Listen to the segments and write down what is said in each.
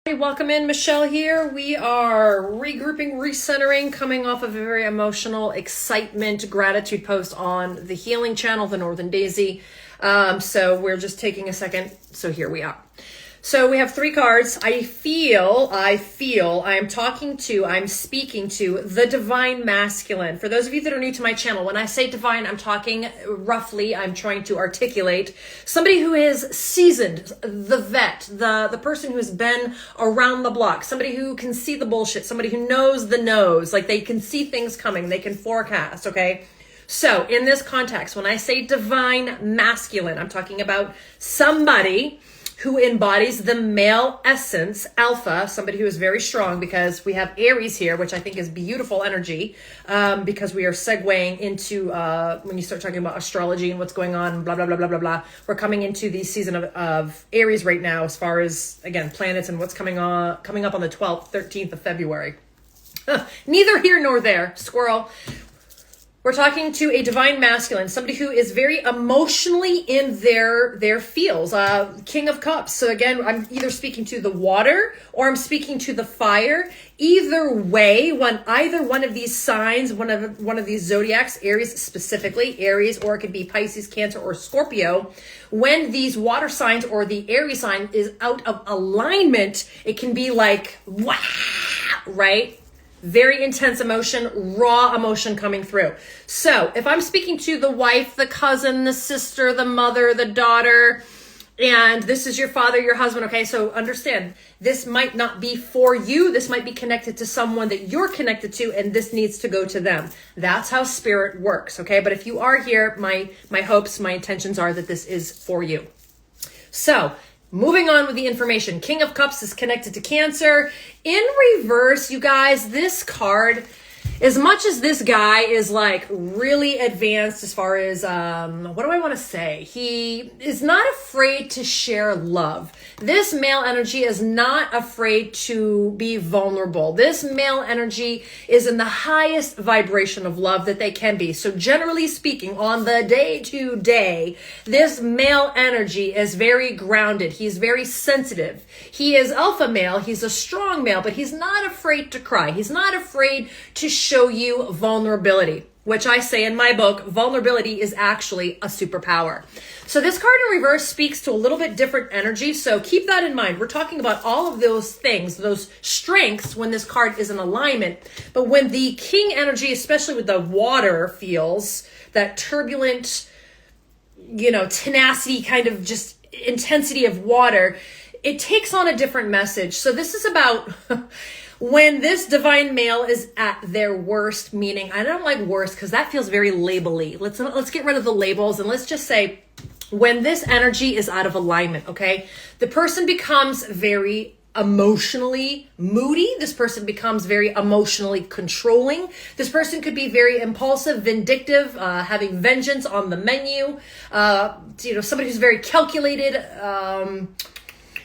Welcome in, Michelle here. We are regrouping, recentering, coming off of a very emotional excitement gratitude post on the healing channel, the Northern Daisy. So we're just taking a second. So here we are. So we have three cards. I'm speaking to the divine masculine. For those of you that are new to my channel, when I say divine, I'm talking roughly, I'm trying to articulate somebody who is seasoned, the vet, the person who has been around the block, somebody who can see the bullshit, somebody who knows the nose, like they can see things coming, they can forecast, okay? So in this context, when I say divine masculine, I'm talking about somebody who embodies the male essence, alpha, somebody who is very strong, because we have Aries here, which I think is beautiful energy, because we are segueing into, when you start talking about astrology and what's going on, blah, blah, blah, blah, blah, blah. We're coming into the season of Aries right now, as far as, again, planets and what's coming up on the 12th, 13th of February. Neither here nor there, squirrel. We're talking to a divine masculine, somebody who is very emotionally in their feels. King of Cups. So again, I'm either speaking to the water or I'm speaking to the fire. Either way, when either one of these signs, one of these zodiacs, Aries specifically, Aries, or it could be Pisces, Cancer, or Scorpio, when these water signs or the Aries sign is out of alignment, it can be like, wow, right? Very intense emotion, raw emotion coming through. So if I'm speaking to the wife, the cousin, the sister, the mother, the daughter, and this is your father, your husband, okay? So understand, this might not be for you. This might be connected to someone that you're connected to, and this needs to go to them. That's how spirit works, okay? But if you are here, my hopes, my intentions are that this is for you. So moving on with the information. King of Cups is connected to Cancer. In reverse, you guys, this card, as much as this guy is like really advanced as far as, what do I want to say? He is not afraid to share love. This male energy is not afraid to be vulnerable. This male energy is in the highest vibration of love that they can be. So generally speaking, on the day to day, this male energy is very grounded. He's very sensitive. He is alpha male. He's a strong male, but he's not afraid to cry. He's not afraid to show you vulnerability, which I say in my book, vulnerability is actually a superpower. So this card in reverse speaks to a little bit different energy. So keep that in mind. We're talking about all of those things, those strengths when this card is in alignment. But when the king energy, especially with the water feels, that turbulent, tenacity, kind of just intensity of water, it takes on a different message. So this is about when this divine male is at their worst, meaning, I don't like worst because that feels very label-y. Let's get rid of the labels and let's just say when this energy is out of alignment, okay? The person becomes very emotionally moody. This person becomes very emotionally controlling. This person could be very impulsive, vindictive, having vengeance on the menu. Somebody who's very calculated.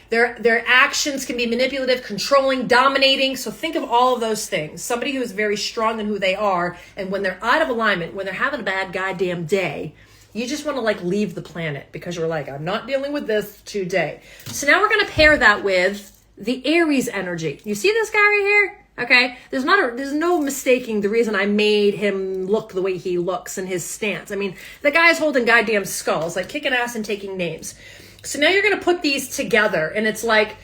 Their actions can be manipulative, controlling, dominating. So think of all of those things. Somebody who is very strong in who they are, and when they're out of alignment, when they're having a bad goddamn day, you just want to leave the planet because you're like, I'm not dealing with this today. So now we're going to pair that with the Aries energy. You see this guy right here? Okay, there's no mistaking the reason I made him look the way he looks and his stance. I mean, the guy's holding goddamn skulls, like kicking ass and taking names. So now you're going to put these together, and it's like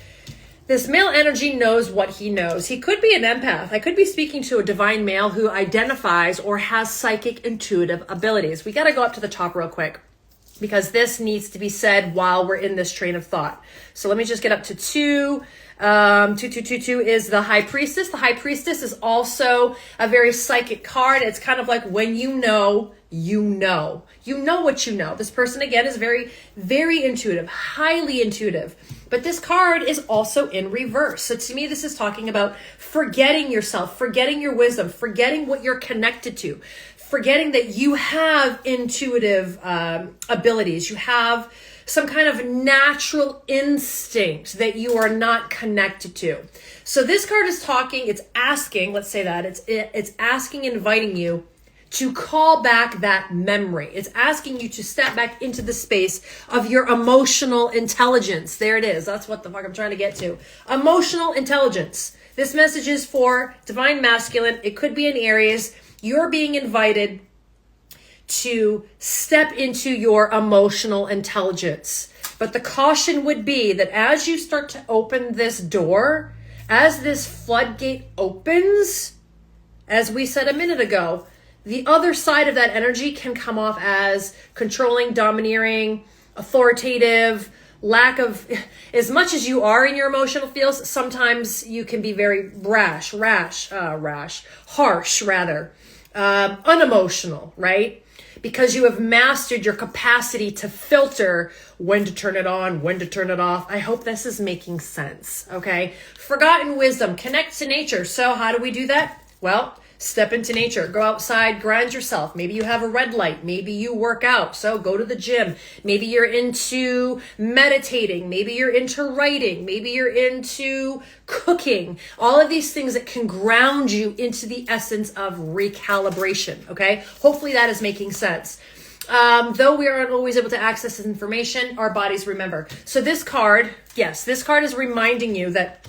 this male energy knows what he knows. He could be an empath. I could be speaking to a divine male who identifies or has psychic intuitive abilities. We got to go up to the top real quick because this needs to be said while we're in this train of thought. So let me just get up to 2. 2222 is the High Priestess. The High Priestess is also a very psychic card. It's kind of like when you know what you know. This person, again, is very, very intuitive, highly intuitive. But this card is also in reverse. So to me, this is talking about forgetting yourself, forgetting your wisdom, forgetting what you're connected to, forgetting that you have intuitive abilities. You have some kind of natural instinct that you are not connected to. So this card is talking, it's asking, let's say that, it's asking, inviting you to call back that memory. It's asking you to step back into the space of your emotional intelligence. There it is. That's what the fuck I'm trying to get to. Emotional intelligence. This message is for Divine Masculine. It could be in Aries. You're being invited to step into your emotional intelligence. But the caution would be that as you start to open this door, as this floodgate opens, as we said a minute ago, the other side of that energy can come off as controlling, domineering, authoritative, lack of, as much as you are in your emotional feels, sometimes you can be very harsh rather, unemotional, right? Because you have mastered your capacity to filter when to turn it on, when to turn it off. I hope this is making sense, okay? Forgotten wisdom, connect to nature. So how do we do that? Well, step into nature, go outside, ground yourself. Maybe you have a red light. Maybe you work out. So go to the gym. Maybe you're into meditating. Maybe you're into writing. Maybe you're into cooking. All of these things that can ground you into the essence of recalibration. Okay. Hopefully that is making sense. Though we aren't always able to access this information, our bodies remember. So this card, yes, this card is reminding you that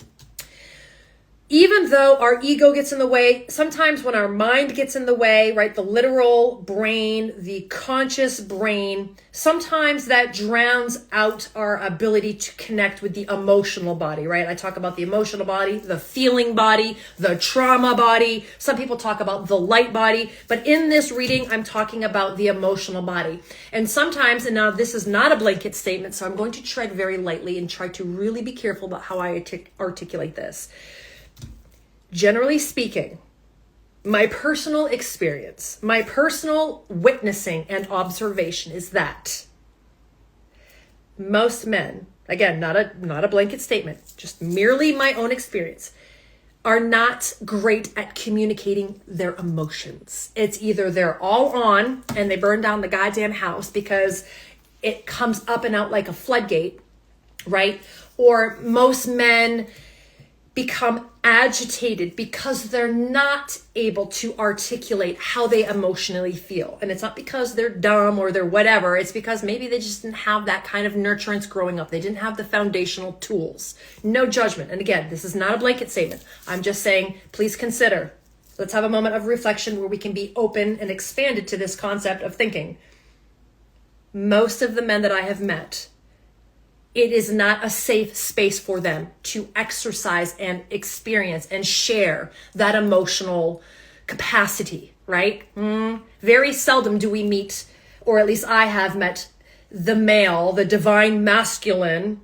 even though our ego gets in the way, sometimes when our mind gets in the way, right, the literal brain, the conscious brain, sometimes that drowns out our ability to connect with the emotional body, right? I talk about the emotional body, the feeling body, the trauma body. Some people talk about the light body, but in this reading, I'm talking about the emotional body. And sometimes, and now this is not a blanket statement, so I'm going to tread very lightly and try to really be careful about how I articulate this. Generally speaking, my personal experience, my personal witnessing and observation is that most men, again, not a blanket statement, just merely my own experience, are not great at communicating their emotions. It's either they're all on and they burn down the goddamn house because it comes up and out like a floodgate, right? Or most men become agitated because they're not able to articulate how they emotionally feel. And it's not because they're dumb or they're whatever. It's because maybe they just didn't have that kind of nurturance growing up. They didn't have the foundational tools. No judgment. And again, this is not a blanket statement. I'm just saying, please consider. Let's have a moment of reflection where we can be open and expanded to this concept of thinking. Most of the men that I have met, it is not a safe space for them to exercise and experience and share that emotional capacity, right? Very seldom do we meet, or at least I have met, the male, the divine masculine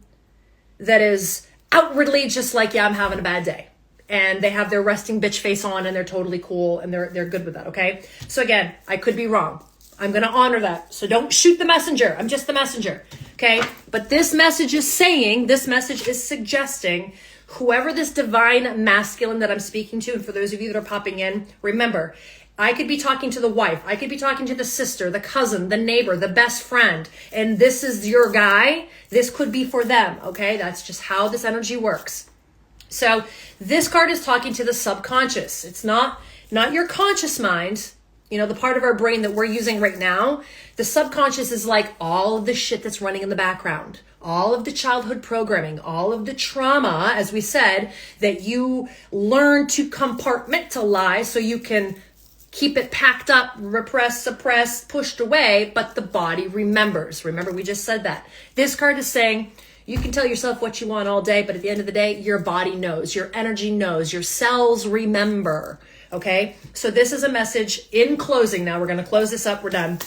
that is outwardly just like, yeah, I'm having a bad day. And they have their resting bitch face on and they're totally cool and they're good with that, okay? So again, I could be wrong. I'm going to honor that. So don't shoot the messenger. I'm just the messenger. Okay. But this message is saying, this message is suggesting whoever this divine masculine that I'm speaking to, and for those of you that are popping in, remember, I could be talking to the wife. I could be talking to the sister, the cousin, the neighbor, the best friend. And this is your guy. This could be for them. Okay. That's just how this energy works. So this card is talking to the subconscious. It's not your conscious mind. You know, the part of our brain that we're using right now, the subconscious is like all of the shit that's running in the background, all of the childhood programming, all of the trauma, as we said, that you learn to compartmentalize so you can keep it packed up, repressed, suppressed, pushed away, but the body remembers. Remember, we just said that. This card is saying, you can tell yourself what you want all day, but at the end of the day, your body knows, your energy knows, your cells remember. Okay, so this is a message in closing. Now we're going to close this up. We're done.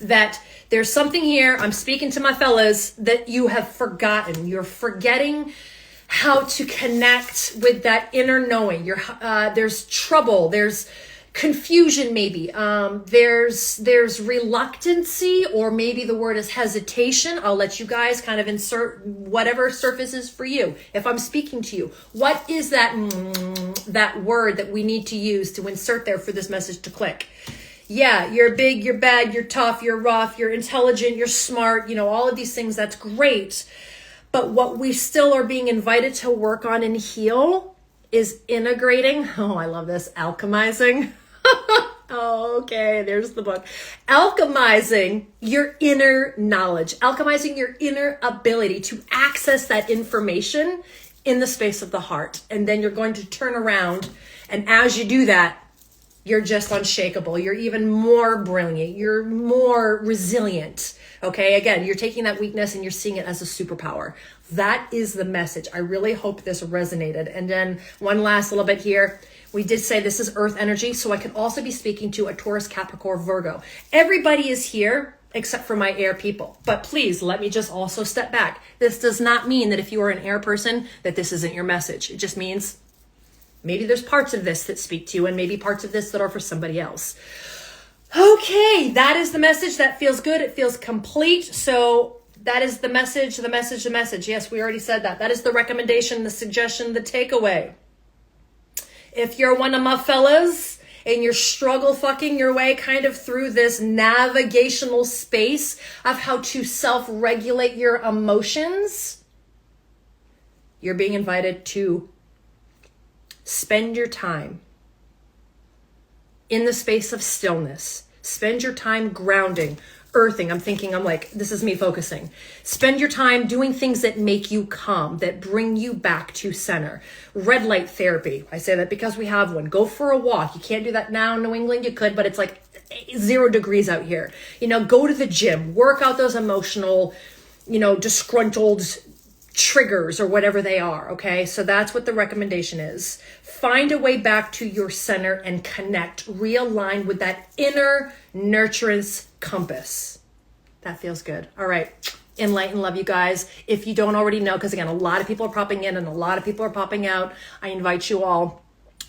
That there's something here. I'm speaking to my fellas that you have forgotten. You're forgetting how to connect with that inner knowing. There's trouble. There's confusion maybe. There's reluctancy, or maybe the word is hesitation. I'll let you guys kind of insert whatever surfaces for you. If I'm speaking to you, what is that word that we need to use to insert there for this message to click? Yeah, you're big, you're bad, you're tough, you're rough, you're intelligent, you're smart, you know, all of these things, that's great. But what we still are being invited to work on and heal is integrating. Oh, I love this. Alchemizing. Okay, there's the book. Alchemizing your inner knowledge, alchemizing your inner ability to access that information in the space of the heart. And then you're going to turn around. And as you do that, you're just unshakable. You're even more brilliant. You're more resilient. Okay. Again, you're taking that weakness and you're seeing it as a superpower. That is the message. I really hope this resonated. And then one last little bit here. We did say this is earth energy. So I could also be speaking to a Taurus, Capricorn, Virgo. Everybody is here except for my air people. But please let me just also step back. This does not mean that if you are an air person, that this isn't your message. It just means maybe there's parts of this that speak to you and maybe parts of this that are for somebody else. Okay, that is the message. That feels good. It feels complete. So that is the message, the message, the message. Yes, we already said that. That is the recommendation, the suggestion, the takeaway. If you're one of my fellas and you're struggle fucking your way kind of through this navigational space of how to self-regulate your emotions, you're being invited to spend your time in the space of stillness. Spend your time grounding, earthing. I'm like, this is me focusing. Spend your time doing things that make you calm, that bring you back to center. Red light therapy. I say that because we have one. Go for a walk. You can't do that now in New England. You could, but it's like 0 degrees out here. Go to the gym, work out those emotional, disgruntled triggers or whatever they are. Okay. So that's what the recommendation is. Find a way back to your center and connect, realign with that inner nurturance compass. That feels good. All right. Enlighten, love you guys. If you don't already know, because again, a lot of people are popping in and a lot of people are popping out. I invite you all,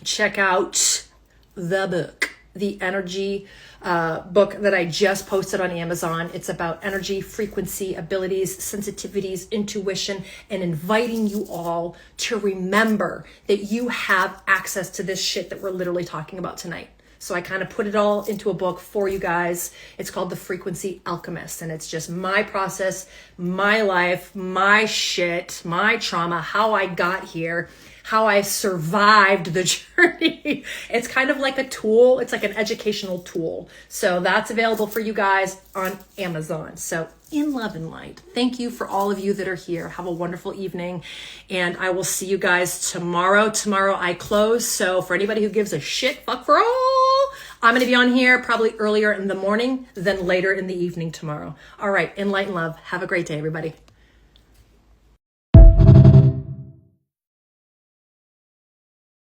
check out the book, the energy book that I just posted on Amazon. It's about energy, frequency, abilities, sensitivities, intuition, and inviting you all to remember that you have access to this shit that we're literally talking about tonight. So I kind of put it all into a book for you guys. It's called The Frequency Alchemist. And it's just my process, my life, my shit, my trauma, how I got here, how I survived the journey. It's kind of like a tool. It's like an educational tool. So that's available for you guys on Amazon. So in love and light. Thank you for all of you that are here. Have a wonderful evening. And I will see you guys tomorrow. Tomorrow I close. So for anybody who gives a shit, fuck for all, I'm going to be on here probably earlier in the morning than later in the evening tomorrow. All right. In light and love. Have a great day, everybody.